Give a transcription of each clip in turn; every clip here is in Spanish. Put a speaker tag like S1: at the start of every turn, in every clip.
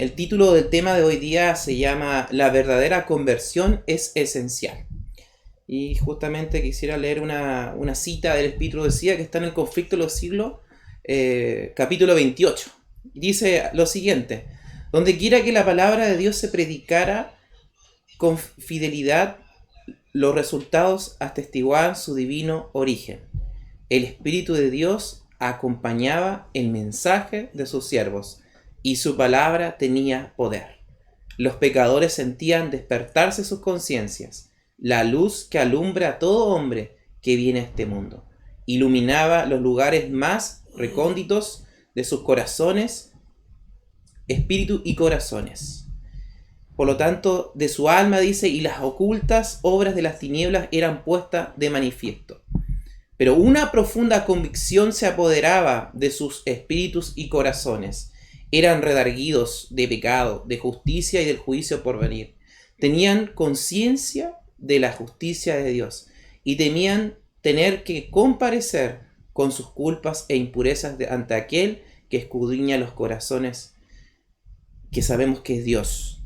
S1: El título del tema de hoy día se llama La verdadera conversión es esencial. Y justamente quisiera leer una cita del Espíritu de Sia que está en el Conflicto de los Siglos, capítulo 28. Dice lo siguiente: donde quiera que la palabra de Dios se predicara con fidelidad, los resultados atestiguaban su divino origen. El Espíritu de Dios acompañaba el mensaje de sus siervos y su palabra tenía poder. Los pecadores sentían despertarse sus conciencias. La luz que alumbra a todo hombre que viene a este mundo iluminaba los lugares más recónditos de sus corazones, espíritu y corazones. Por lo tanto, de su alma, dice, y las ocultas obras de las tinieblas eran puestas de manifiesto. Pero una profunda convicción se apoderaba de sus espíritus y corazones. Eran redarguidos de pecado, de justicia y del juicio por venir. Tenían conciencia de la justicia de Dios y temían tener que comparecer con sus culpas e impurezas ante aquel que escudriña los corazones, que sabemos que es Dios.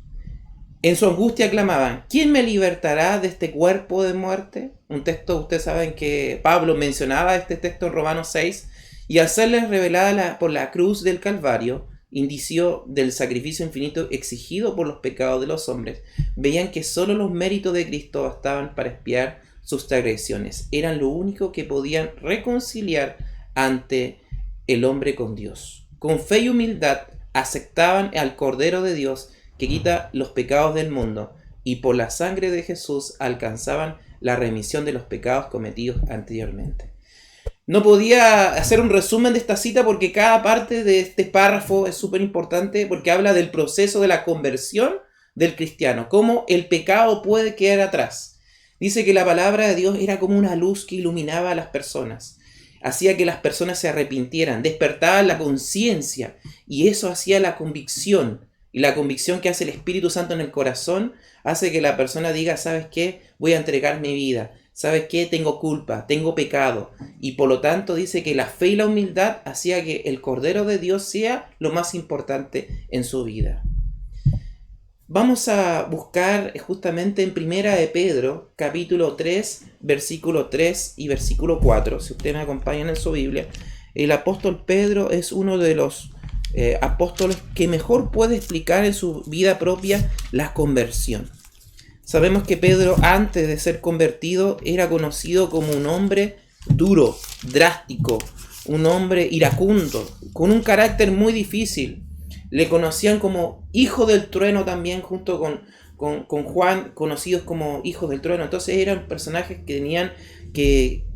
S1: En su angustia clamaban: ¿quién me libertará de este cuerpo de muerte? Un texto, ustedes saben que Pablo mencionaba este texto en Romanos 6, y al serles revelada por la cruz del Calvario, indicio del sacrificio infinito exigido por los pecados de los hombres, veían que solo los méritos de Cristo bastaban para expiar sus transgresiones. Eran lo único que podían reconciliar ante el hombre con Dios. Con fe y humildad aceptaban al Cordero de Dios que quita los pecados del mundo, y por la sangre de Jesús alcanzaban la remisión de los pecados cometidos anteriormente. No podía hacer un resumen de esta cita porque cada parte de este párrafo es súper importante, porque habla del proceso de la conversión del cristiano, cómo el pecado puede quedar atrás. Dice que la palabra de Dios era como una luz que iluminaba a las personas, hacía que las personas se arrepintieran, despertaba la conciencia, y eso hacía la convicción. Y la convicción que hace el Espíritu Santo en el corazón hace que la persona diga: ¿sabes qué? Voy a entregar mi vida. ¿Sabes qué? Tengo culpa, tengo pecado. Y por lo tanto dice que la fe y la humildad hacía que el Cordero de Dios sea lo más importante en su vida. Vamos a buscar justamente en Primera de Pedro, capítulo 3, versículo 3 y versículo 4. Si ustedes me acompañan en su Biblia, el apóstol Pedro es uno de los apóstoles que mejor puede explicar en su vida propia la conversión. Sabemos que Pedro, antes de ser convertido, era conocido como un hombre duro, drástico, un hombre iracundo, con un carácter muy difícil. Le conocían como hijo del trueno también, junto con Juan, conocidos como hijos del trueno. Entonces eran personajes que tenían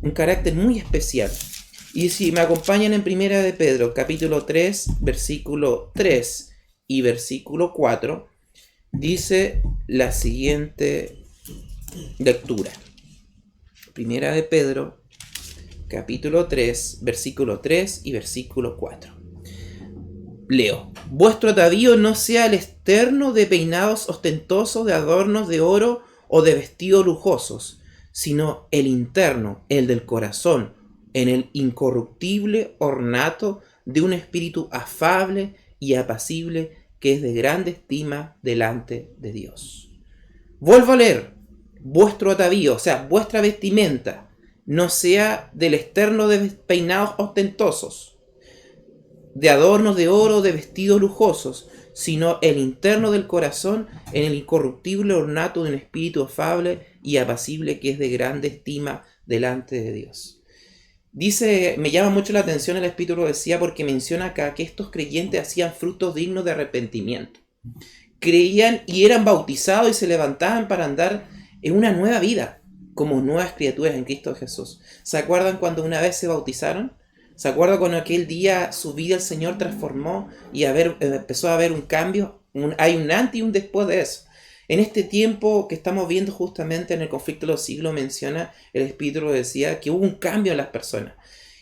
S1: un carácter muy especial. Y si me acompañan en Primera de Pedro, capítulo 3, versículo 3 y versículo 4, dice la siguiente lectura. Primera de Pedro, capítulo 3, versículo 3 y versículo 4. Leo: vuestro atavío no sea el externo de peinados ostentosos, de adornos de oro o de vestidos lujosos, sino el interno, el del corazón, en el incorruptible ornato de un espíritu afable y apacible, que es de grande estima delante de Dios. Vuelvo a leer: vuestro atavío, o sea, vuestra vestimenta, no sea del externo de peinados ostentosos, de adornos de oro, de vestidos lujosos, sino el interno del corazón, en el incorruptible ornato de un espíritu afable y apacible, que es de grande estima delante de Dios. Dice, me llama mucho la atención el Espíritu de Sia porque menciona acá que estos creyentes hacían frutos dignos de arrepentimiento. Creían y eran bautizados y se levantaban para andar en una nueva vida, como nuevas criaturas en Cristo Jesús. ¿Se acuerdan cuando una vez se bautizaron? ¿Se acuerdan cuando aquel día su vida el Señor transformó y empezó a haber un cambio? Hay un antes y un después de eso. En este tiempo que estamos viendo justamente en el conflicto de los siglos, menciona el Espíritu decía que hubo un cambio en las personas.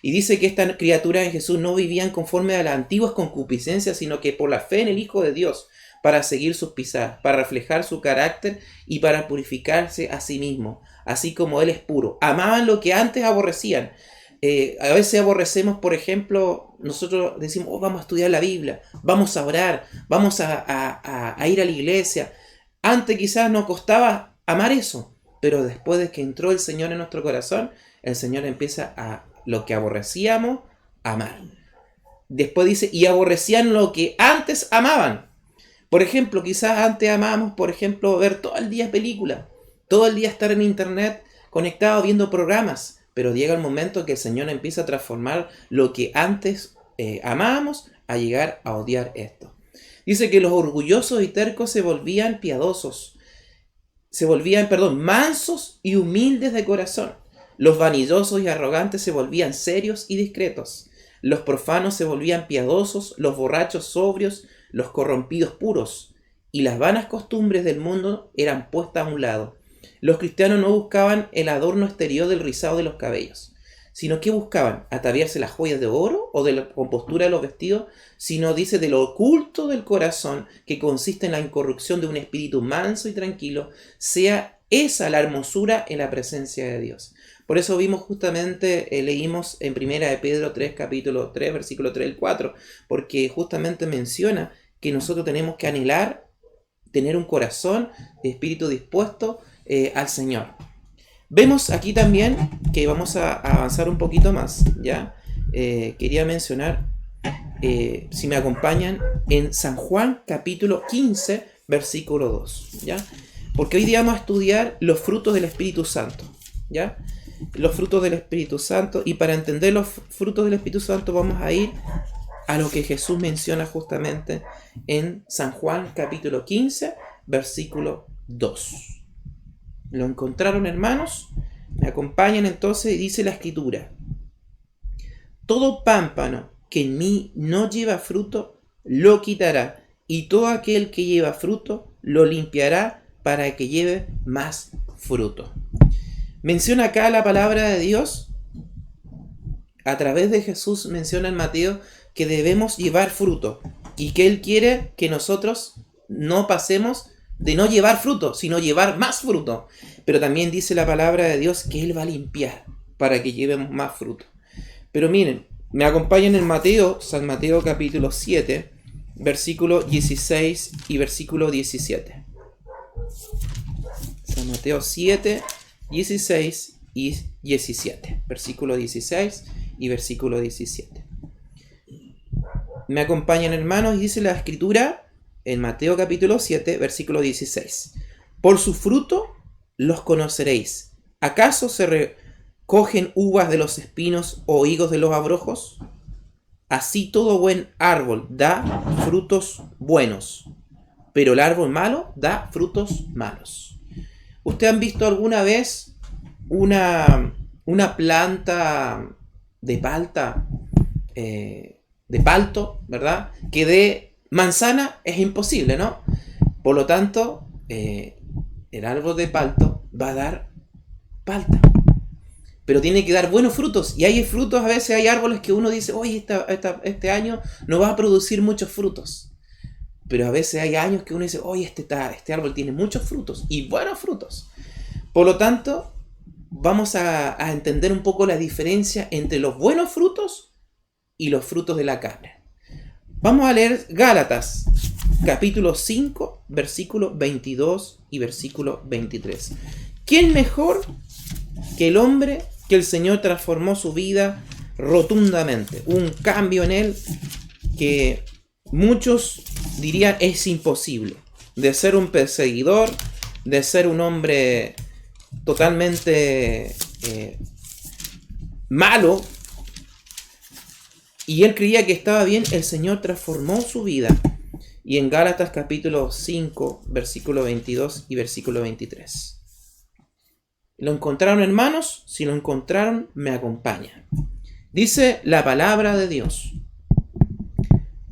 S1: Y dice que estas criaturas en Jesús no vivían conforme a las antiguas concupiscencias, sino que por la fe en el Hijo de Dios, para seguir sus pisadas, para reflejar su carácter y para purificarse a sí mismo, así como Él es puro. Amaban lo que antes aborrecían. A veces aborrecemos, por ejemplo, nosotros decimos, oh, vamos a estudiar la Biblia, vamos a orar, vamos a ir a la iglesia. Antes quizás nos costaba amar eso, pero después de que entró el Señor en nuestro corazón, el Señor empieza a lo que aborrecíamos, amar. Después dice, y aborrecían lo que antes amaban. Por ejemplo, quizás antes amábamos, por ejemplo, ver todo el día películas, todo el día estar en internet conectado viendo programas, pero llega el momento que el Señor empieza a transformar lo que antes amábamos a llegar a odiar esto. Dice que los orgullosos y tercos se volvían piadosos, mansos y humildes de corazón. Los vanidosos y arrogantes se volvían serios y discretos. Los profanos se volvían piadosos, los borrachos sobrios, los corrompidos puros, y las vanas costumbres del mundo eran puestas a un lado. Los cristianos no buscaban el adorno exterior del rizado de los cabellos, sino que buscaban ataviarse las joyas de oro o de la compostura de los vestidos, sino dice de lo oculto del corazón, que consiste en la incorrupción de un espíritu manso y tranquilo, sea esa la hermosura en la presencia de Dios. Por eso vimos justamente, leímos en 1 de Pedro 3, capítulo 3, versículo 3 al 4, porque justamente menciona que nosotros tenemos que anhelar, tener un corazón, espíritu dispuesto al Señor. Vemos aquí también que vamos a avanzar un poquito más, ¿ya? Quería mencionar, si me acompañan, en San Juan capítulo 15, versículo 2, ¿ya? Porque hoy día vamos a estudiar los frutos del Espíritu Santo, ¿ya? Los frutos del Espíritu Santo, y para entender los frutos del Espíritu Santo vamos a ir a lo que Jesús menciona justamente en San Juan capítulo 15, versículo 2. ¿Lo encontraron, hermanos? Me acompañan entonces, y dice la Escritura: todo pámpano que en mí no lleva fruto, lo quitará, y todo aquel que lleva fruto, lo limpiará para que lleve más fruto. Menciona acá la palabra de Dios, a través de Jesús menciona en Mateo que debemos llevar fruto, y que Él quiere que nosotros no pasemos de no llevar fruto, sino llevar más fruto. Pero también dice la palabra de Dios que Él va a limpiar para que llevemos más fruto. Pero miren, me acompañan en Mateo, San Mateo capítulo 7, versículo 16 y versículo 17. San Mateo 7, 16 y 17. Versículo 16 y versículo 17. Me acompañan, hermanos, y dice la Escritura en Mateo capítulo 7, versículo 16. Por su fruto los conoceréis. ¿Acaso se recogen uvas de los espinos o higos de los abrojos? Así todo buen árbol da frutos buenos, pero el árbol malo da frutos malos. ¿Ustedes han visto alguna vez una planta de palta, de palto, ¿verdad? Que dé manzana? Es imposible, ¿no? Por lo tanto, el árbol de palto va a dar palta, pero tiene que dar buenos frutos. Y hay frutos, a veces hay árboles que uno dice, oye, este año no va a producir muchos frutos. Pero a veces hay años que uno dice, oye, este árbol tiene muchos frutos y buenos frutos. Por lo tanto, vamos a entender un poco la diferencia entre los buenos frutos y los frutos de la carne. Vamos a leer Gálatas, capítulo 5, versículo 22 y versículo 23. ¿Quién mejor que el hombre que el Señor transformó su vida rotundamente? Un cambio en él que muchos dirían es imposible. De ser un perseguidor, de ser un hombre totalmente malo, y él creía que estaba bien, el Señor transformó su vida. Y en Gálatas capítulo 5, versículo 22 y versículo 23. ¿Lo encontraron, hermanos? Si lo encontraron, me acompañan. Dice la palabra de Dios: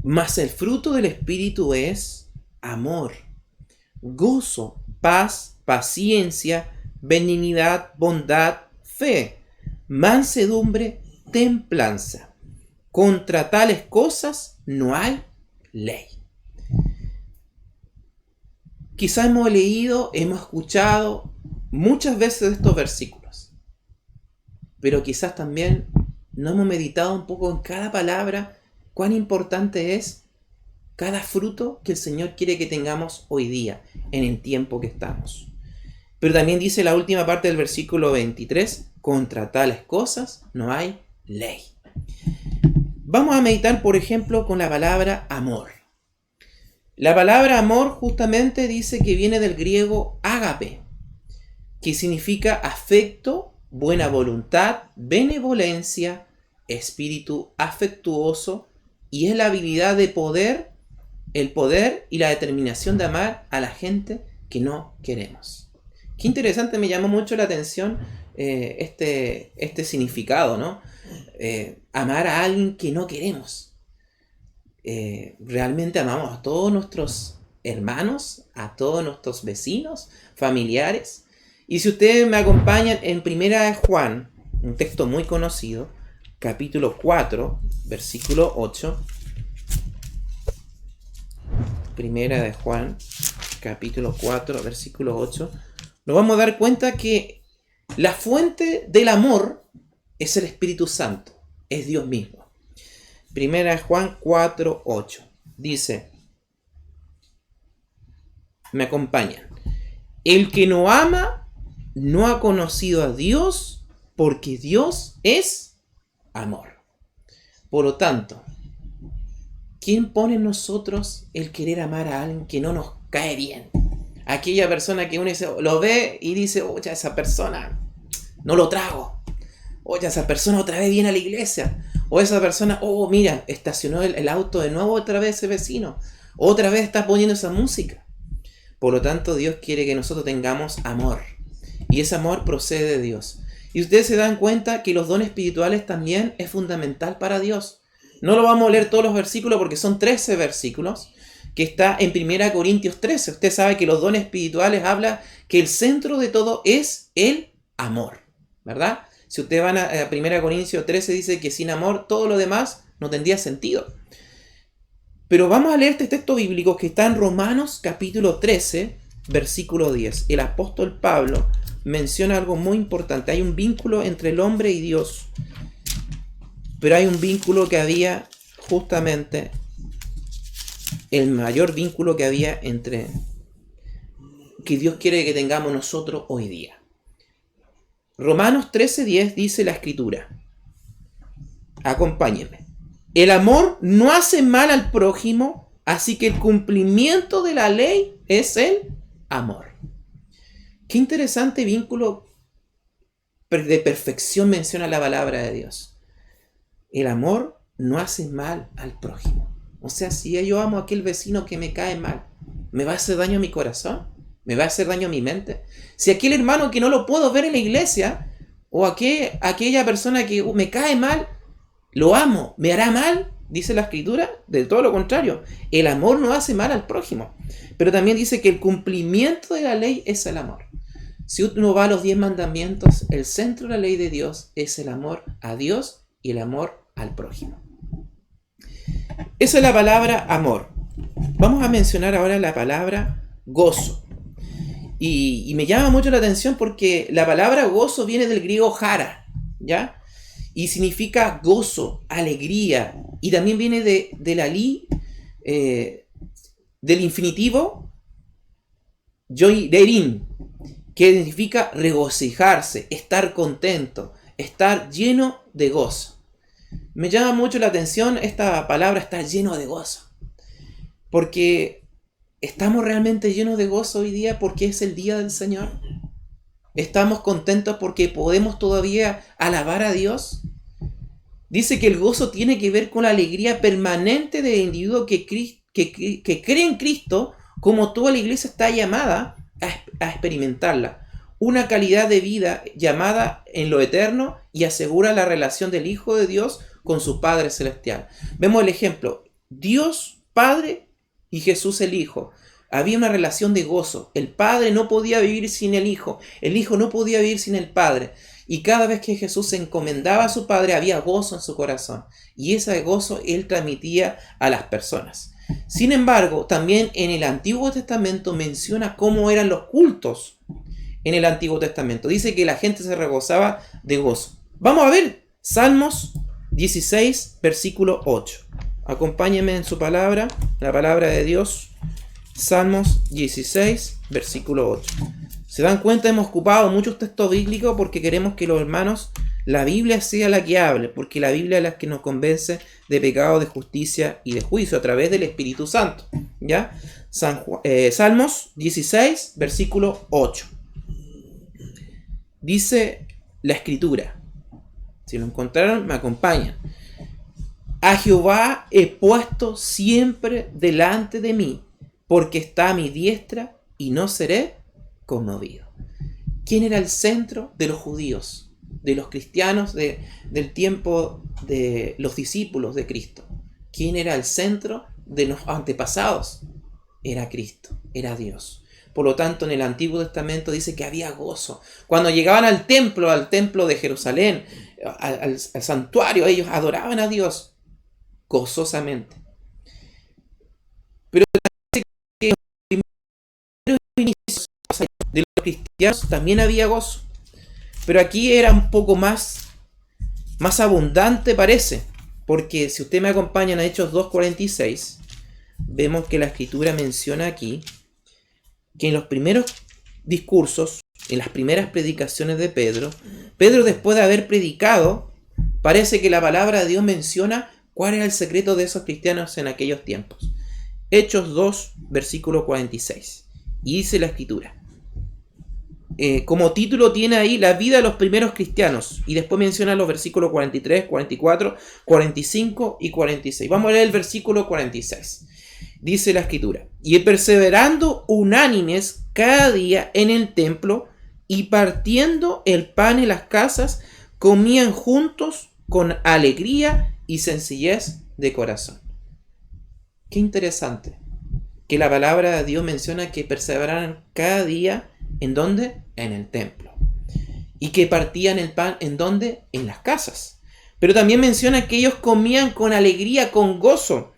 S1: mas el fruto del Espíritu es amor, gozo, paz, paciencia, benignidad, bondad, fe, mansedumbre, templanza. Contra tales cosas no hay ley. Quizás hemos leído, hemos escuchado muchas veces estos versículos, pero quizás también no hemos meditado un poco en cada palabra, cuán importante es cada fruto que el Señor quiere que tengamos hoy día, en el tiempo que estamos. Pero también dice la última parte del versículo 23, contra tales cosas no hay ley. Vamos a meditar, por ejemplo, con la palabra amor. La palabra amor justamente dice que viene del griego ágape, que significa afecto, buena voluntad, benevolencia, espíritu afectuoso, y es la habilidad de poder, el poder y la determinación de amar a la gente que no queremos. Qué interesante, me llamó mucho la atención este significado, ¿no? Amar a alguien que no queremos. Realmente amamos a todos nuestros hermanos, a todos nuestros vecinos, familiares. Y si ustedes me acompañan en Primera de Juan, un texto muy conocido, capítulo 4, versículo 8. Primera de Juan, capítulo 4, versículo 8. Nos vamos a dar cuenta que la fuente del amor es el Espíritu Santo, es Dios mismo. Primera de Juan 4, 8. Dice, me acompañan, el que no ama no ha conocido a Dios, porque Dios es amor. Por lo tanto, ¿quién pone en nosotros el querer amar a alguien que no nos cae bien? Aquella persona que uno lo ve y dice, oye, esa persona no lo trago. Oye, esa persona otra vez viene a la iglesia. O esa persona, oh, mira, estacionó el auto de nuevo otra vez ese vecino. Otra vez está poniendo esa música. Por lo tanto, Dios quiere que nosotros tengamos amor. Y ese amor procede de Dios. Y ustedes se dan cuenta que los dones espirituales también es fundamental para Dios. No lo vamos a leer todos los versículos porque son 13 versículos que está en 1 Corintios 13. Usted sabe que los dones espirituales habla que el centro de todo es el amor, ¿verdad? Si ustedes van a 1 Corintios 13 dice que sin amor todo lo demás no tendría sentido. Pero vamos a leer este texto bíblico que está en Romanos capítulo 13, versículo 10. El apóstol Pablo menciona algo muy importante. Hay un vínculo entre el hombre y Dios. Pero hay un vínculo que había justamente, el mayor vínculo que había entre, que Dios quiere que tengamos nosotros hoy día. Romanos 13:10 dice la escritura. Acompáñenme. El amor no hace mal al prójimo, así que el cumplimiento de la ley es el amor. Qué interesante vínculo de perfección menciona la palabra de Dios. El amor no hace mal al prójimo. O sea, si yo amo a aquel vecino que me cae mal, ¿me va a hacer daño a mi corazón? ¿Me va a hacer daño a mi mente? Si aquel hermano que no lo puedo ver en la iglesia, o aquella persona que me cae mal, lo amo, ¿me hará mal? Dice la escritura, de todo lo contrario. El amor no hace mal al prójimo. Pero también dice que el cumplimiento de la ley es el amor. Si uno va a los 10 mandamientos, el centro de la ley de Dios es el amor a Dios y el amor al prójimo. Esa es la palabra amor. Vamos a mencionar ahora la palabra gozo. Y me llama mucho la atención porque la palabra gozo viene del griego jara, ¿ya? Y significa gozo, alegría. Y también viene del infinitivo yoirein, que significa regocijarse, estar contento, estar lleno de gozo. Me llama mucho la atención esta palabra, estar lleno de gozo. Porque ¿estamos realmente llenos de gozo hoy día porque es el día del Señor? ¿Estamos contentos porque podemos todavía alabar a Dios? Dice que el gozo tiene que ver con la alegría permanente del individuo que cree en Cristo, como toda la iglesia está llamada a experimentarla. Una calidad de vida llamada en lo eterno y asegura la relación del Hijo de Dios con su Padre Celestial. Vemos el ejemplo. Dios Padre y Jesús el Hijo. Había una relación de gozo. El Padre no podía vivir sin el Hijo no podía vivir sin el Padre. Y cada vez que Jesús se encomendaba a su Padre, había gozo en su corazón. Y ese gozo Él transmitía a las personas. Sin embargo, también en el Antiguo Testamento menciona cómo eran los cultos en el Antiguo Testamento. Dice que la gente se regozaba de gozo. Vamos a ver Salmos 16, versículo 8. Acompáñenme en su palabra, la palabra de Dios. Salmos 16, versículo 8. ¿Se dan cuenta? Hemos ocupado muchos textos bíblicos porque queremos que los hermanos, la Biblia sea la que hable, porque la Biblia es la que nos convence de pecado, de justicia y de juicio a través del Espíritu Santo. ¿Ya? Salmos 16, versículo 8. Dice la Escritura. Si lo encontraron, me acompañan. A Jehová he puesto siempre delante de mí, porque está a mi diestra y no seré conmovido. ¿Quién era el centro de los judíos, de los cristianos del tiempo de los discípulos de Cristo? ¿Quién era el centro de los antepasados? Era Cristo, era Dios. Por lo tanto, en el Antiguo Testamento dice que había gozo. Cuando llegaban al templo de Jerusalén, al santuario, ellos adoraban a Dios gozosamente. Pero en los primeros inicios de los cristianos también había gozo. Pero aquí era un poco más abundante, parece. Porque si usted me acompaña en Hechos 2:46, vemos que la Escritura menciona aquí que en los primeros discursos, en las primeras predicaciones de Pedro, después de haber predicado, parece que la palabra de Dios menciona cuál era el secreto de esos cristianos en aquellos tiempos. Hechos 2, versículo 46. Y dice la Escritura. Como título tiene ahí la vida de los primeros cristianos. Y después menciona los versículos 43, 44, 45 y 46. Vamos a leer el versículo 46. Dice la Escritura: y perseverando unánimes cada día en el templo y partiendo el pan en las casas, comían juntos con alegría y sencillez de corazón. Qué interesante que la palabra de Dios menciona que perseveraran cada día. ¿En dónde? En el templo. Y que partían el pan. ¿En dónde? En las casas. Pero también menciona que ellos comían con alegría, con gozo,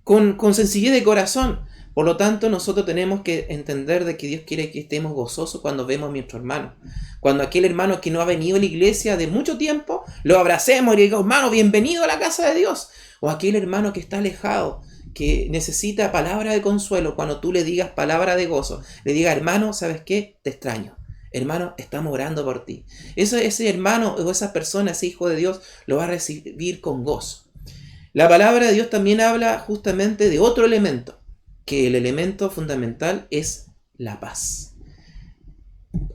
S1: con sencillez de corazón. Por lo tanto, nosotros tenemos que entender de que Dios quiere que estemos gozosos cuando vemos a nuestro hermano. Cuando aquel hermano que no ha venido a la iglesia de mucho tiempo, lo abracemos y le digamos: hermano, bienvenido a la casa de Dios. O aquel hermano que está alejado, que necesita palabra de consuelo, cuando tú le digas palabra de gozo, le digas: hermano, ¿sabes qué? Te extraño. Hermano, estamos orando por ti. Ese hermano o esa persona, ese hijo de Dios, lo va a recibir con gozo. La palabra de Dios también habla justamente de otro elemento, que el elemento fundamental es la paz.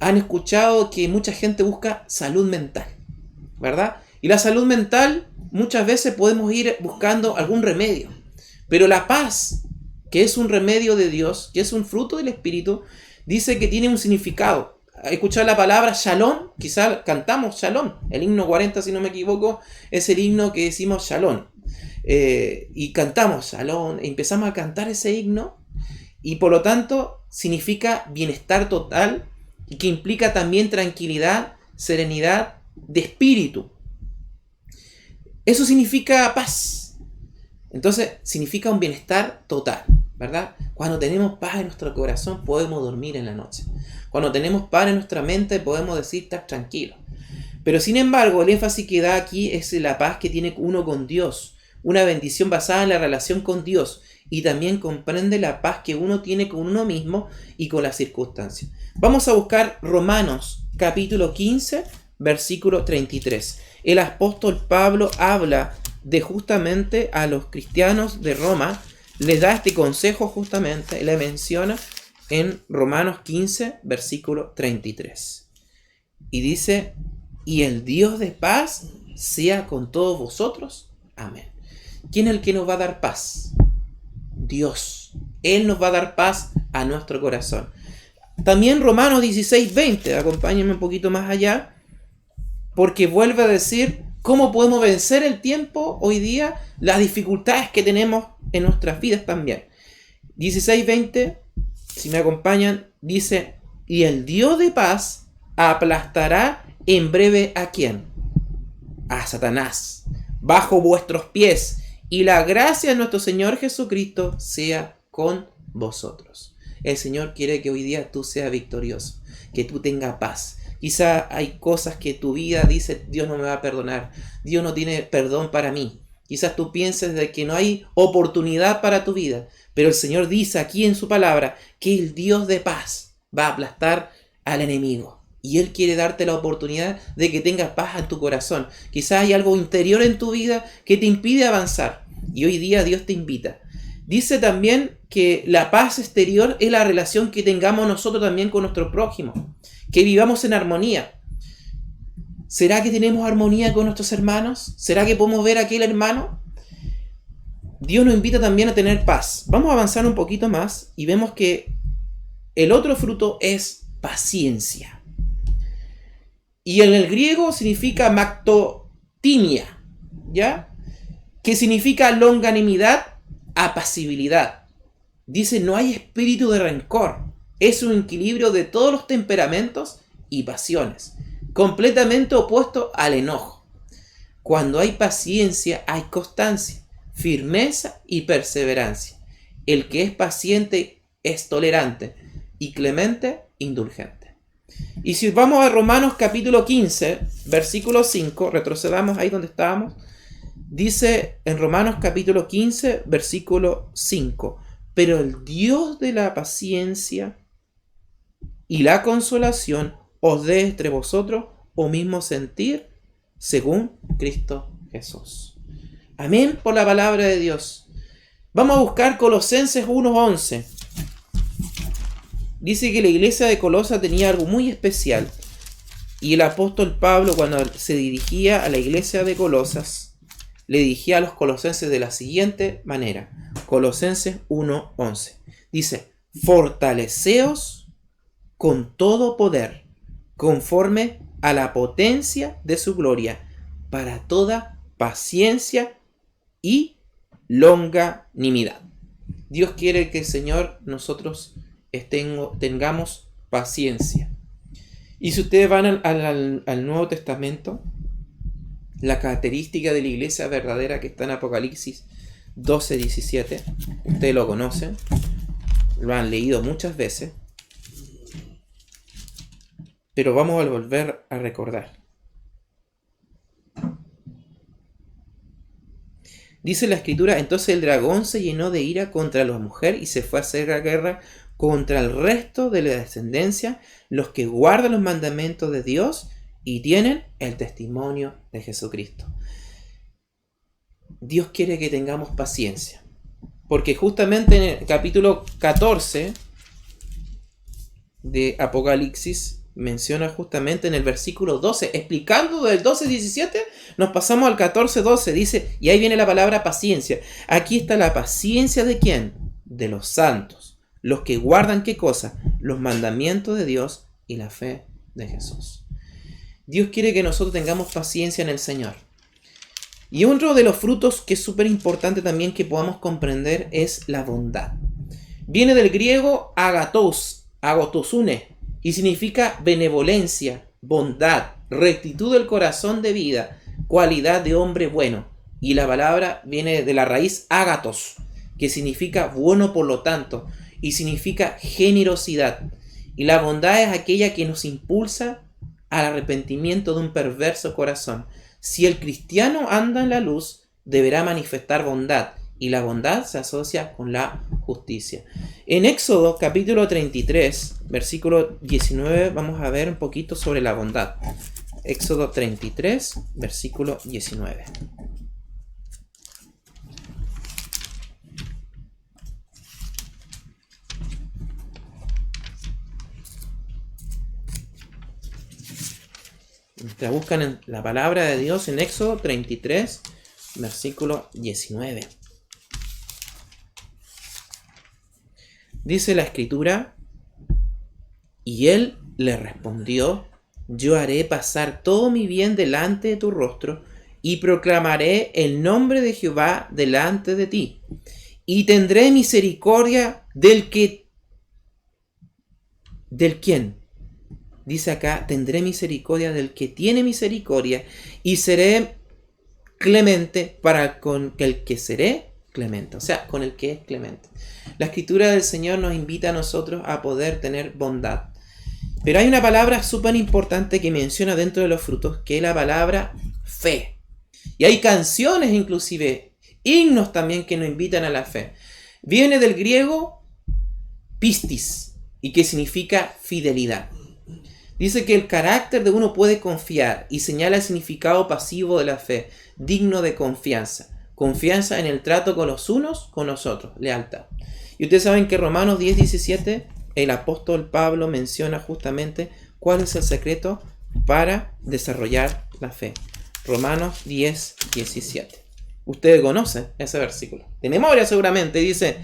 S1: Han escuchado que mucha gente busca salud mental, ¿verdad? Y la salud mental, muchas veces podemos ir buscando algún remedio. Pero la paz, que es un remedio de Dios, que es un fruto del Espíritu, dice que tiene un significado. Escuchar la palabra shalom, quizás cantamos shalom. El himno 40, si no me equivoco, es el himno que decimos shalom. Y cantamos shalom, empezamos a cantar ese himno, y por lo tanto significa bienestar total, y que implica también tranquilidad, serenidad de espíritu. Eso significa paz. Entonces significa un bienestar total, ¿verdad? Cuando tenemos paz en nuestro corazón podemos dormir en la noche. Cuando tenemos paz en nuestra mente podemos decir: estás tranquilo. Pero sin embargo, el énfasis que da aquí es la paz que tiene uno con Dios, una bendición basada en la relación con Dios, y también comprende la paz que uno tiene con uno mismo y con las circunstancias. Vamos a buscar Romanos capítulo 15, versículo 33. El apóstol Pablo habla de justamente a los cristianos de Roma, les da este consejo justamente, le menciona en Romanos 15, versículo 33. Y dice: y el Dios de paz sea con todos vosotros. Amén. ¿Quién es el que nos va a dar paz? Dios. Él nos va a dar paz a nuestro corazón. También Romanos 16, 20, acompáñenme un poquito más allá, porque vuelve a decir cómo podemos vencer el tiempo hoy día, las dificultades que tenemos en nuestras vidas también. 16, 20, si me acompañan, dice: y el Dios de paz aplastará en breve ¿a quién? A Satanás, bajo vuestros pies, y la gracia de nuestro Señor Jesucristo sea con vosotros. El Señor quiere que hoy día tú seas victorioso, que tú tengas paz, Quizá hay cosas que tu vida dice, Dios no me va a perdonar, Dios no tiene perdón para mí. Quizás tú pienses de que no hay oportunidad para tu vida, pero el Señor dice aquí en su palabra que el Dios de paz va a aplastar al enemigo. Y Él quiere darte la oportunidad de que tengas paz en tu corazón. Quizás hay algo interior en tu vida que te impide avanzar. Y hoy día Dios te invita. Dice también que la paz exterior es la relación que tengamos nosotros también con nuestro prójimo. Que vivamos en armonía. ¿Será que tenemos armonía con nuestros hermanos? ¿Será que podemos ver a aquel hermano? Dios nos invita también a tener paz. Vamos a avanzar un poquito más y vemos que el otro fruto es paciencia. Y en el griego significa mactotimia, ¿ya? Que significa longanimidad, apacibilidad. Dice, no hay espíritu de rencor. Es un equilibrio de todos los temperamentos y pasiones, completamente opuesto al enojo. Cuando hay paciencia, hay constancia, firmeza y perseverancia. El que es paciente es tolerante y clemente, indulgente. Y si vamos a Romanos capítulo 15, versículo 5, retrocedamos ahí donde estábamos, dice en Romanos capítulo 15, versículo 5, pero el Dios de la paciencia y la consolación os dé entre vosotros o mismo sentir según Cristo Jesús. Amén por la palabra de Dios. Vamos a buscar Colosenses 1:11. Dice que la iglesia de Colosa tenía algo muy especial. Y el apóstol Pablo, cuando se dirigía a la iglesia de Colosas, le dirigía a los colosenses de la siguiente manera. Colosenses 1:11. Dice, fortaleceos con todo poder, conforme a la potencia de su gloria, para toda paciencia y longanimidad. Dios quiere que el Señor nosotros tengamos paciencia. Y si ustedes van al Nuevo Testamento, la característica de la iglesia verdadera que está en Apocalipsis 12:17, ustedes lo conocen, lo han leído muchas veces, pero vamos a volver a recordar. Dice la escritura, entonces el dragón se llenó de ira contra la mujer y se fue a hacer la guerra contra el resto de la descendencia, los que guardan los mandamientos de Dios y tienen el testimonio de Jesucristo. Dios quiere que tengamos paciencia, porque justamente en el capítulo 14 de Apocalipsis menciona justamente en el versículo 12, explicando del 12:17, nos pasamos al 14:12, dice, y ahí viene la palabra paciencia. Aquí está la paciencia de ¿quién? De los santos, los que guardan ¿qué cosa? Los mandamientos de Dios y la fe de Jesús. Dios quiere que nosotros tengamos paciencia en el Señor. Y otro de los frutos que es súper importante también que podamos comprender es la bondad. Viene del griego agotosune, y significa benevolencia, bondad, rectitud del corazón de vida, cualidad de hombre bueno. Y la palabra viene de la raíz ágatos, que significa bueno por lo tanto, y significa generosidad. Y la bondad es aquella que nos impulsa al arrepentimiento de un perverso corazón. Si el cristiano anda en la luz, deberá manifestar bondad, y la bondad se asocia con la justicia. En Éxodo capítulo 33, versículo 19, vamos a ver un poquito sobre la bondad. Éxodo 33, versículo 19. Ustedes buscan en la palabra de Dios en Éxodo 33, versículo 19. Dice la escritura, y él le respondió, yo haré pasar todo mi bien delante de tu rostro, y proclamaré el nombre de Jehová delante de ti, y tendré misericordia ¿del quién? Dice acá, tendré misericordia del que tiene misericordia, y seré clemente para con el que seré clemente, o sea, con el que es clemente. La escritura del Señor nos invita a nosotros a poder tener bondad. Pero hay una palabra súper importante que menciona dentro de los frutos, que es la palabra fe. Y hay canciones inclusive, himnos también que nos invitan a la fe. Viene del griego pistis, y que significa fidelidad. Dice que el carácter de uno puede confiar y señala el significado pasivo de la fe, digno de confianza. Confianza en el trato con los unos, con los otros, lealtad. Y ustedes saben que Romanos 10:17, el apóstol Pablo menciona justamente cuál es el secreto para desarrollar la fe. Romanos 10:17. Ustedes conocen ese versículo de memoria seguramente. Dice,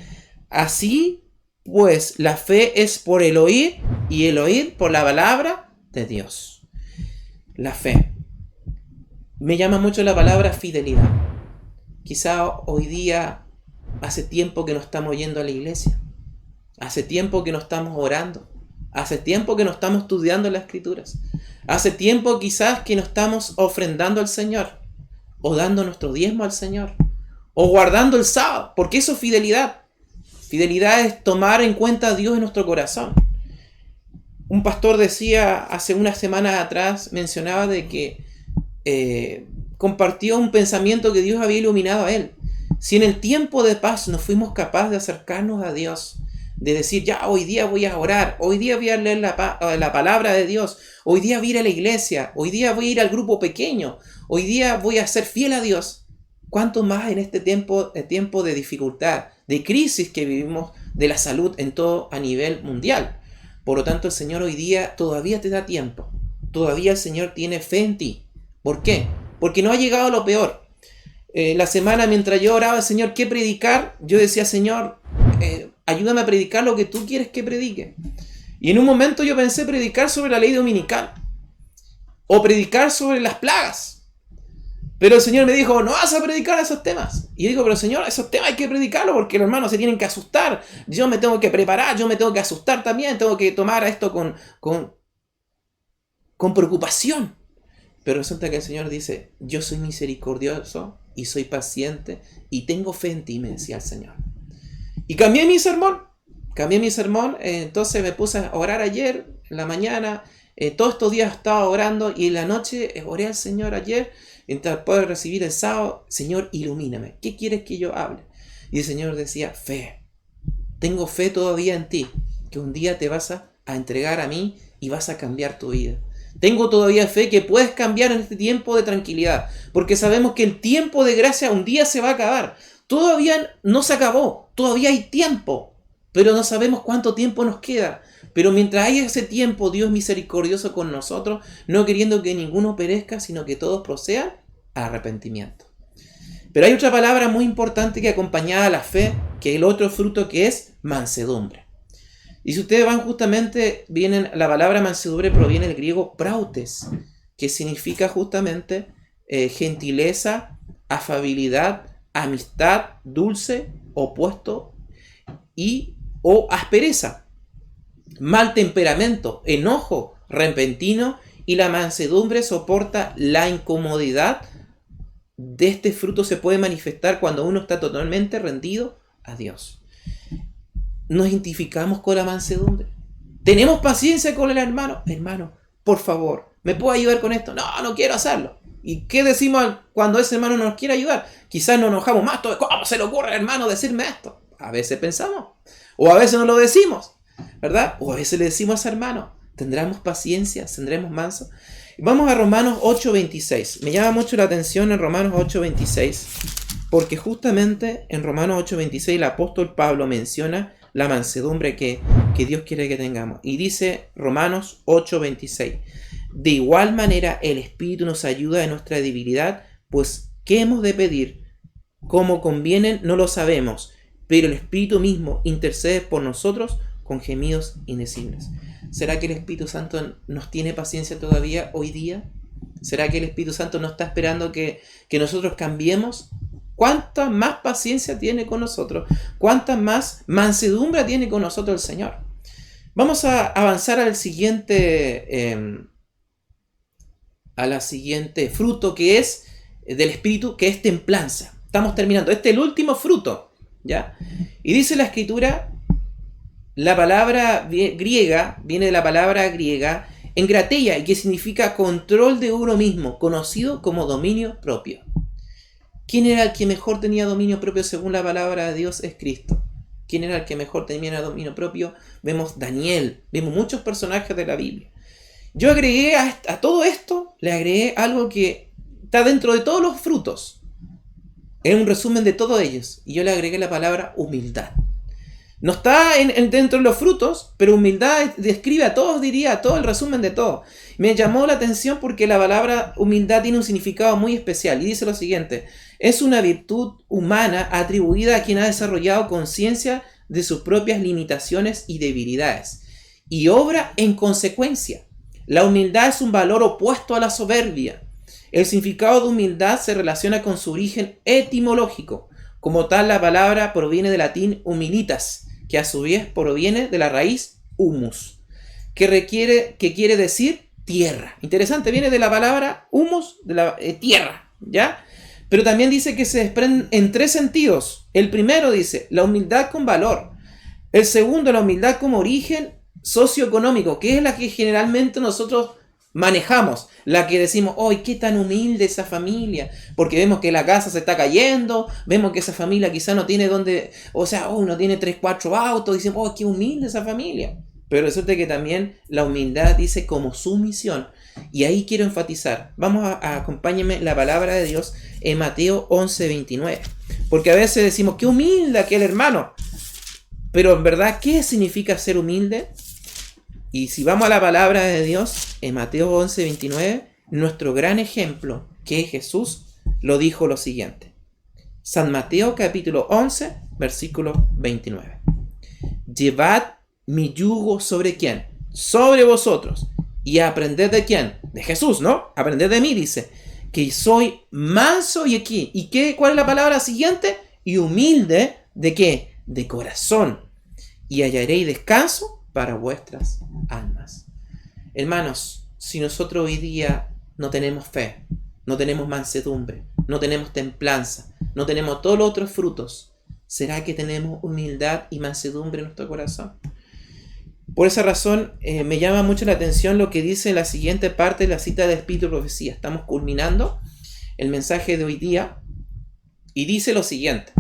S1: así pues la fe es por el oír y el oír por la palabra de Dios. La fe. Me llama mucho la palabra fidelidad. Quizá hoy día hace tiempo que no estamos yendo a la iglesia. Hace tiempo que no estamos orando. Hace tiempo que no estamos estudiando las escrituras. Hace tiempo quizás que no estamos ofrendando al Señor. O dando nuestro diezmo al Señor. O guardando el sábado. Porque eso es fidelidad. Fidelidad es tomar en cuenta a Dios en nuestro corazón. Un pastor decía hace unas semanas atrás, mencionaba de que compartió un pensamiento que Dios había iluminado a él. Si en el tiempo de paz no fuimos capaces de acercarnos a Dios, de decir, ya hoy día voy a orar, hoy día voy a leer la palabra de Dios, hoy día voy a ir a la iglesia, hoy día voy a ir al grupo pequeño, hoy día voy a ser fiel a Dios, ¿cuánto más en este tiempo de dificultad, de crisis que vivimos de la salud en todo a nivel mundial? Por lo tanto, el Señor hoy día todavía te da tiempo. Todavía el Señor tiene fe en ti. ¿Por qué? Porque no ha llegado lo peor. La semana mientras yo oraba al Señor, ¿qué predicar? Yo decía, Señor, ayúdame a predicar lo que tú quieres que predique. Y en un momento yo pensé predicar sobre la ley dominical. O predicar sobre las plagas. Pero el Señor me dijo, no vas a predicar esos temas. Y yo digo, pero Señor, esos temas hay que predicarlos porque los hermanos se tienen que asustar. Yo me tengo que preparar, yo me tengo que asustar también. Tengo que tomar esto con preocupación. Pero resulta que el Señor dice, yo soy misericordioso y soy paciente y tengo fe en ti, me decía el Señor. Y cambié mi sermón. Entonces me puse a orar ayer, en la mañana. Todos estos días estaba orando y en la noche oré al Señor ayer. Entonces puedo recibir el sábado, Señor, ilumíname. ¿Qué quieres que yo hable? Y el Señor decía, fe. Tengo fe todavía en ti, que un día te vas a entregar a mí y vas a cambiar tu vida. Tengo todavía fe que puedes cambiar en este tiempo de tranquilidad, porque sabemos que el tiempo de gracia un día se va a acabar. Todavía no se acabó, todavía hay tiempo, pero no sabemos cuánto tiempo nos queda. Pero mientras haya ese tiempo, Dios es misericordioso con nosotros, no queriendo que ninguno perezca, sino que todos procedan al arrepentimiento. Pero hay otra palabra muy importante que acompaña a la fe, que es el otro fruto, que es mansedumbre. Y si ustedes van justamente, la palabra mansedumbre proviene del griego prautes, que significa justamente gentileza, afabilidad, amistad, dulce, opuesto o aspereza. Mal temperamento, enojo repentino, y la mansedumbre soporta la incomodidad. De este fruto se puede manifestar cuando uno está totalmente rendido a Dios. Nos identificamos con la mansedumbre. ¿Tenemos paciencia con el hermano? Hermano, por favor, ¿me puede ayudar con esto? No quiero hacerlo. ¿Y qué decimos cuando ese hermano no nos quiere ayudar? Quizás nos enojamos más. ¿Cómo se le ocurre al hermano decirme esto? A veces pensamos. O a veces no lo decimos, ¿verdad? O a veces le decimos a ese hermano, ¿tendremos paciencia? ¿Tendremos manso? Vamos a Romanos 8:26. Me llama mucho la atención en Romanos 8:26, porque justamente en Romanos 8:26 el apóstol Pablo menciona la mansedumbre que Dios quiere que tengamos. Y dice Romanos 8:26, de igual manera el Espíritu nos ayuda en nuestra debilidad, pues ¿qué hemos de pedir? Como conviene no lo sabemos, pero el Espíritu mismo intercede por nosotros con gemidos indecibles. ¿Será que el Espíritu Santo nos tiene paciencia todavía hoy día? ¿Será que el Espíritu Santo no está esperando que nosotros cambiemos? ¿Cuánta más paciencia tiene con nosotros? ¿Cuánta más mansedumbre tiene con nosotros el Señor? Vamos a avanzar al siguiente fruto que es del Espíritu, que es templanza. Estamos terminando. Este es el último fruto, ¿ya? Y dice la Escritura La palabra griega viene de la palabra griega engrateia, y que significa control de uno mismo, conocido como dominio propio. ¿Quién era el que mejor tenía dominio propio según la palabra de Dios? Es Cristo. ¿Quién era el que mejor tenía dominio propio? Vemos Daniel, vemos muchos personajes de la Biblia. Yo agregué a todo esto, le agregué algo que está dentro de todos los frutos. Es un resumen de todos ellos. Y yo le agregué la palabra humildad. No está dentro de los frutos, pero humildad describe a todos, diría, todo el resumen de todo. Me llamó la atención porque la palabra humildad tiene un significado muy especial. Y dice lo siguiente: es una virtud humana atribuida a quien ha desarrollado conciencia de sus propias limitaciones y debilidades, y obra en consecuencia. La humildad es un valor opuesto a la soberbia. El significado de humildad se relaciona con su origen etimológico. Como tal, la palabra proviene del latín humilitas, que a su vez proviene de la raíz humus, que quiere decir tierra. Interesante, viene de la palabra humus, de la tierra, ¿ya? Pero también dice que se desprende en tres sentidos. El primero dice, la humildad con valor. El segundo, la humildad como origen socioeconómico, que es la que generalmente nosotros manejamos, la que decimos, ¡ay, qué tan humilde esa familia! Porque vemos que la casa se está cayendo, vemos que esa familia quizá no tiene donde, no tiene 3, 4 autos, dicen, ¡ay, qué humilde esa familia! Pero resulta que también la humildad dice como sumisión. Y ahí quiero enfatizar, acompáñenme la palabra de Dios en Mateo 11:29. Porque a veces decimos, ¡qué humilde aquel hermano! Pero en verdad, ¿qué significa ser humilde? Y si vamos a la palabra de Dios, en Mateo 11:29, nuestro gran ejemplo, que es Jesús, lo dijo lo siguiente. San Mateo capítulo 11, versículo 29. Llevad mi yugo sobre quién? Sobre vosotros. Y aprended de quién? De Jesús, ¿no? Aprended de mí, dice. Que soy manso y aquí. ¿Y qué? ¿Cuál es la palabra siguiente? Y humilde, ¿de qué? De corazón. Y hallaréis descanso para vuestras almas. Hermanos, si nosotros hoy día no tenemos fe, no tenemos mansedumbre, no tenemos templanza, no tenemos todos los otros frutos, ¿será que tenemos humildad y mansedumbre en nuestro corazón? Por esa razón me llama mucho la atención lo que dice en la siguiente parte de la cita de Espíritu y Profecía. Estamos culminando el mensaje de hoy día y dice lo siguiente: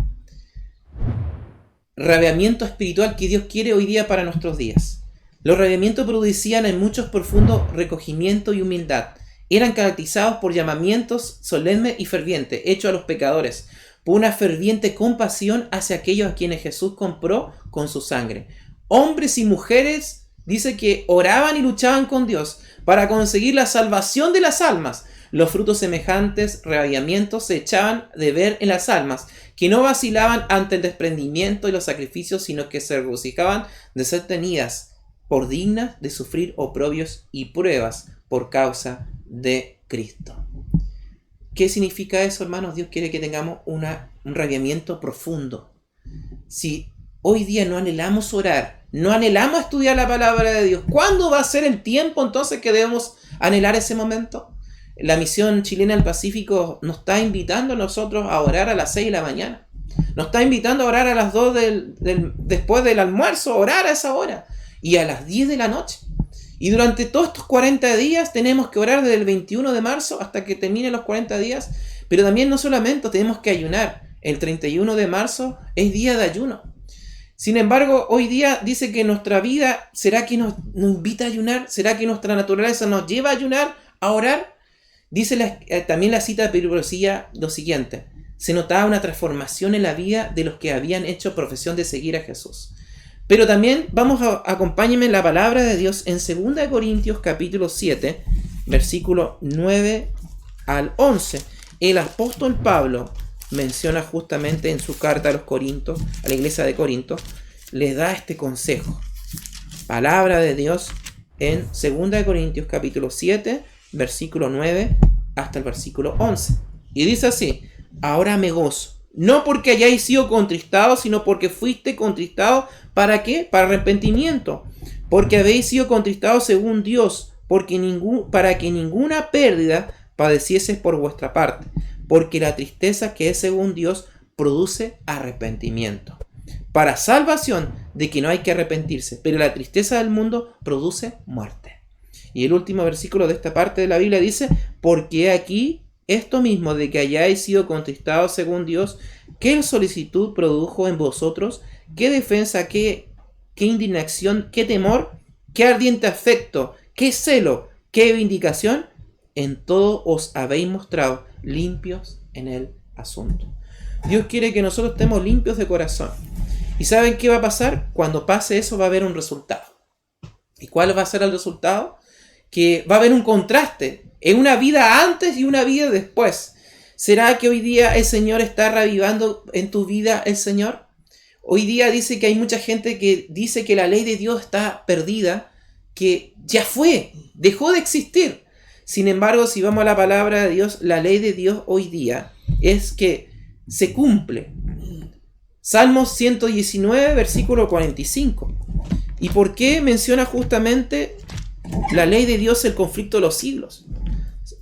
S1: rabiamiento espiritual que Dios quiere hoy día para nuestros días. Los rabiamientos producían en muchos profundo recogimiento y humildad. Eran caracterizados por llamamientos solemnes y fervientes, hechos a los pecadores, por una ferviente compasión hacia aquellos a quienes Jesús compró con su sangre. Hombres y mujeres, dice que oraban y luchaban con Dios para conseguir la salvación de las almas. Los frutos semejantes rabiamientos se echaban de ver en las almas, que no vacilaban ante el desprendimiento y los sacrificios, sino que se regocijaban de ser tenidas por dignas de sufrir oprobios y pruebas por causa de Cristo. ¿Qué significa eso, hermanos? Dios quiere que tengamos un rabiamiento profundo. Si hoy día no anhelamos orar, no anhelamos estudiar la palabra de Dios, ¿cuándo va a ser el tiempo entonces que debemos anhelar ese momento? La misión chilena del Pacífico nos está invitando a nosotros a orar a las 6 de la mañana. Nos está invitando a orar a las 2 después del almuerzo, orar a esa hora. Y a las 10 de la noche. Y durante todos estos 40 días tenemos que orar desde el 21 de marzo hasta que terminen los 40 días. Pero también no solamente tenemos que ayunar. El 31 de marzo es día de ayuno. Sin embargo, hoy día dice que nuestra vida, ¿será que nos invita a ayunar? ¿Será que nuestra naturaleza nos lleva a ayunar, a orar? Dice también la cita de Profecía lo siguiente: se notaba una transformación en la vida de los que habían hecho profesión de seguir a Jesús. Pero también acompáñenme en la palabra de Dios en 2 Corintios capítulo 7, versículo 9 al 11. El apóstol Pablo menciona justamente en su carta a los Corintios, a la iglesia de Corinto, les da este consejo. Palabra de Dios en 2 Corintios capítulo 7, versículo 9 hasta el versículo 11. Y dice así: ahora me gozo, no porque hayáis sido contristados, sino porque fuiste contristados. ¿Para qué? Para arrepentimiento. Porque habéis sido contristados según Dios, para que ninguna pérdida padeciese por vuestra parte. Porque la tristeza que es según Dios produce arrepentimiento. para salvación, de que no hay que arrepentirse, pero la tristeza del mundo produce muerte. Y el último versículo de esta parte de la Biblia dice: porque aquí esto mismo de que hayáis sido contristados según Dios, qué solicitud produjo en vosotros, qué defensa, qué indignación, qué temor, qué ardiente afecto, qué celo, qué vindicación, en todo os habéis mostrado limpios en el asunto. Dios quiere que nosotros estemos limpios de corazón. ¿Y saben qué va a pasar? Cuando pase eso va a haber un resultado. ¿Y cuál va a ser el resultado? Que va a haber un contraste en una vida antes y una vida después. ¿Será que hoy día el Señor está revivando en tu vida el Señor? Hoy día dice que hay mucha gente que dice que la ley de Dios está perdida, que ya fue, dejó de existir. Sin embargo, si vamos a la palabra de Dios, la ley de Dios hoy día es que se cumple. Salmos 119, versículo 45. ¿Y por qué menciona justamente la ley de Dios el conflicto de los siglos?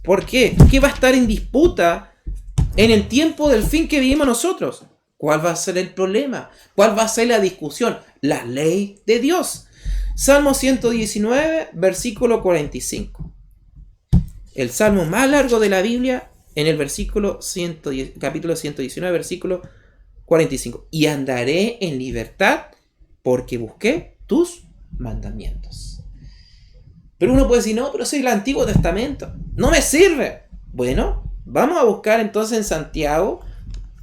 S1: ¿Por qué? ¿Qué va a estar en disputa en el tiempo del fin que vivimos nosotros? ¿Cuál va a ser el problema? ¿Cuál va a ser la discusión? La ley de Dios. Salmo 119, versículo 45. El salmo más largo de la Biblia, en el capítulo 119, versículo 45. Y andaré en libertad porque busqué tus mandamientos. Pero uno puede decir: no, pero soy el Antiguo Testamento, no me sirve. Bueno, vamos a buscar entonces en Santiago,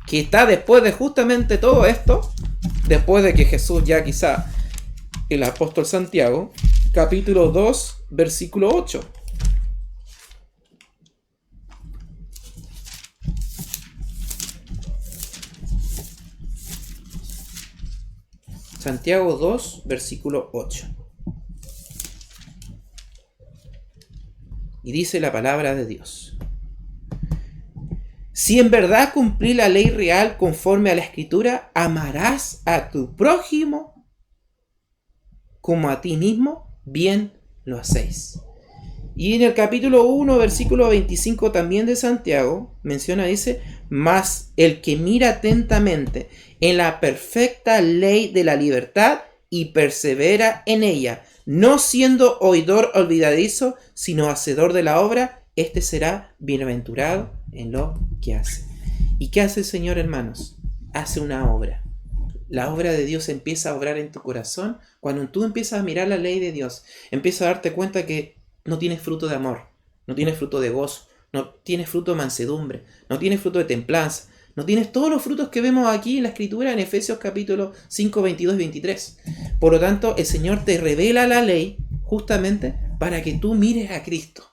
S1: que está después de justamente todo esto, después de que Jesús ya quizá, el apóstol Santiago, capítulo 2, versículo 8. Santiago 2, versículo 8. Y dice la palabra de Dios: si en verdad cumplí la ley real conforme a la Escritura, amarás a tu prójimo como a ti mismo, bien lo hacéis. Y en el capítulo 1, versículo 25 también de Santiago, dice: mas el que mira atentamente en la perfecta ley de la libertad y persevera en ella, no siendo oidor olvidadizo, sino hacedor de la obra, este será bienaventurado en lo que hace. ¿Y qué hace el Señor, hermanos? Hace una obra. La obra de Dios empieza a obrar en tu corazón cuando tú empiezas a mirar la ley de Dios. Empiezas a darte cuenta que no tienes fruto de amor, no tienes fruto de gozo, no tienes fruto de mansedumbre, no tienes fruto de templanza, no tienes todos los frutos que vemos aquí en la Escritura en Efesios capítulo 5, 22 y 23. Por lo tanto, el Señor te revela la ley justamente para que tú mires a Cristo.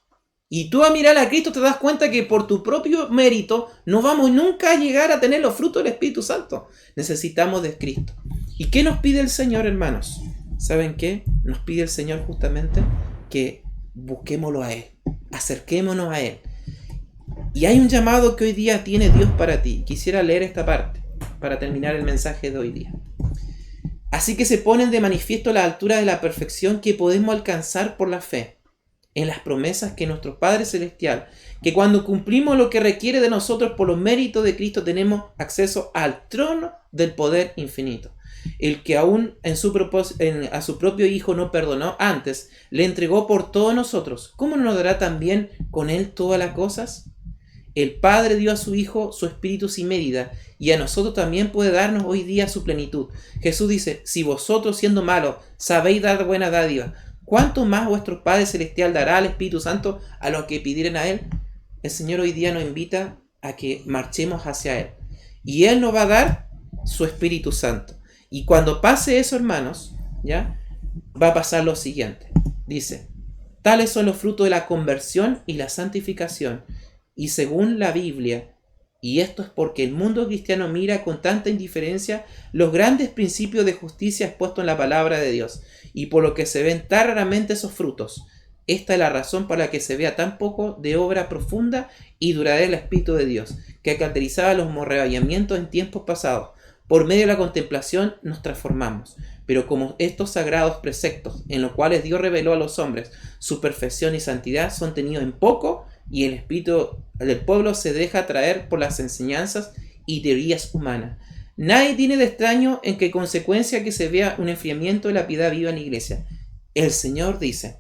S1: Y tú, a mirar a Cristo, te das cuenta que por tu propio mérito no vamos nunca a llegar a tener los frutos del Espíritu Santo. Necesitamos de Cristo. ¿Y qué nos pide el Señor, hermanos? ¿Saben qué? Nos pide el Señor justamente que busquémoslo a Él, acerquémonos a Él. Y hay un llamado que hoy día tiene Dios para ti. Quisiera leer esta parte para terminar el mensaje de hoy día. Así que se ponen de manifiesto la altura de la perfección que podemos alcanzar por la fe en las promesas que nuestro Padre Celestial, que cuando cumplimos lo que requiere de nosotros por los méritos de Cristo, tenemos acceso al trono del poder infinito. El que aún a su propio Hijo no perdonó antes, le entregó por todos nosotros. ¿Cómo no nos dará también con Él todas las cosas? El Padre dio a su Hijo su Espíritu sin medida, y a nosotros también puede darnos hoy día su plenitud. Jesús dice: si vosotros, siendo malos, sabéis dar buena dádiva, ¿cuánto más vuestro Padre Celestial dará al Espíritu Santo a los que pidieren a Él? El Señor hoy día nos invita a que marchemos hacia Él, y Él nos va a dar su Espíritu Santo. Y cuando pase eso, hermanos, ¿ya? Va a pasar lo siguiente. Dice: tales son los frutos de la conversión y la santificación, y según la Biblia, y esto es porque el mundo cristiano mira con tanta indiferencia los grandes principios de justicia expuestos en la palabra de Dios, y por lo que se ven tan raramente esos frutos. Esta es la razón por la que se vea tan poco de obra profunda y duradera el Espíritu de Dios, que caracterizaba los arrebatamientos en tiempos pasados. Por medio de la contemplación nos transformamos, pero como estos sagrados preceptos, en los cuales Dios reveló a los hombres su perfección y santidad, son tenidos en poco, y el espíritu del pueblo se deja atraer por las enseñanzas y teorías humanas. Nadie tiene de extraño en que consecuencia que se vea un enfriamiento de la piedad viva en la iglesia. El Señor dice,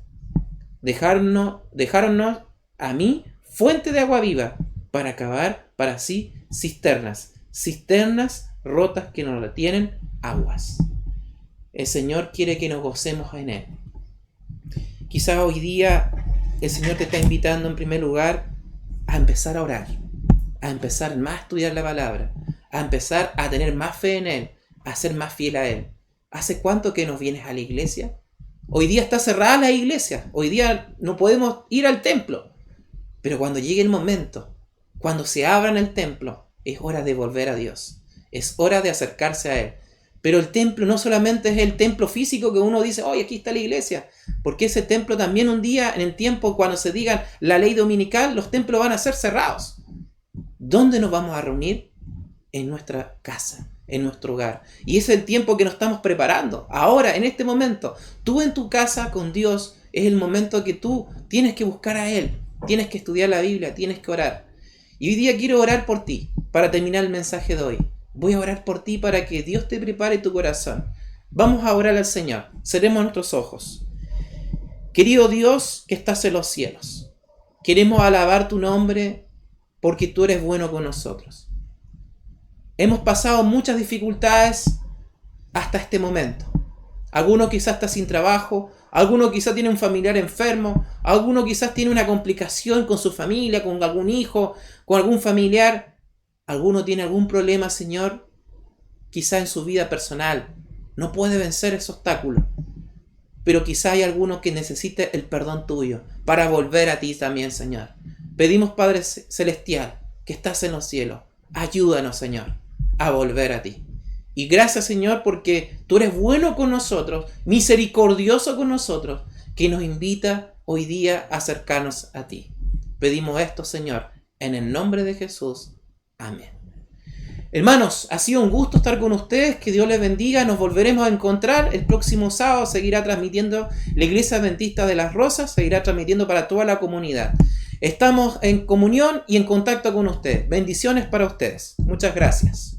S1: dejáronnos a mí fuente de agua viva para cavar para sí cisternas rotas que no tienen aguas. El Señor quiere que nos gocemos en Él. Quizás hoy día el Señor te está invitando en primer lugar a empezar a orar, a empezar más a estudiar la palabra, a empezar a tener más fe en Él, a ser más fiel a Él. ¿Hace cuánto que no vienes a la iglesia? Hoy día está cerrada la iglesia, hoy día no podemos ir al templo, pero cuando llegue el momento, cuando se abra el templo, es hora de volver a Dios, es hora de acercarse a Él. Pero el templo no solamente es el templo físico que uno dice, oye, aquí está la iglesia, porque ese templo también un día, en el tiempo cuando se diga la ley dominical, los templos van a ser cerrados. ¿Dónde nos vamos a reunir? En nuestra casa, en nuestro hogar. Y es el tiempo que nos estamos preparando. Ahora, en este momento, tú en tu casa con Dios, es el momento que tú tienes que buscar a Él, tienes que estudiar la Biblia, tienes que orar. Y hoy día quiero orar por ti, para terminar el mensaje de hoy. Voy a orar por ti para que Dios te prepare tu corazón. Vamos a orar al Señor. Cerremos nuestros ojos. Querido Dios que estás en los cielos, queremos alabar tu nombre porque tú eres bueno con nosotros. Hemos pasado muchas dificultades hasta este momento. Alguno quizás está sin trabajo, alguno quizás tiene un familiar enfermo, alguno quizás tiene una complicación con su familia, con algún hijo, con algún familiar. Alguno tiene algún problema, Señor, quizá en su vida personal. No puede vencer ese obstáculo. Pero quizá hay alguno que necesite el perdón tuyo para volver a ti también, Señor. Pedimos, Padre Celestial, que estás en los cielos. Ayúdanos, Señor, a volver a ti. Y gracias, Señor, porque tú eres bueno con nosotros, misericordioso con nosotros, que nos invita hoy día a acercarnos a ti. Pedimos esto, Señor, en el nombre de Jesús. Amén. Hermanos, ha sido un gusto estar con ustedes, que Dios les bendiga, nos volveremos a encontrar el próximo sábado, seguirá transmitiendo la Iglesia Adventista de las Rosas, seguirá transmitiendo para toda la comunidad. Estamos en comunión y en contacto con ustedes. Bendiciones para ustedes. Muchas gracias.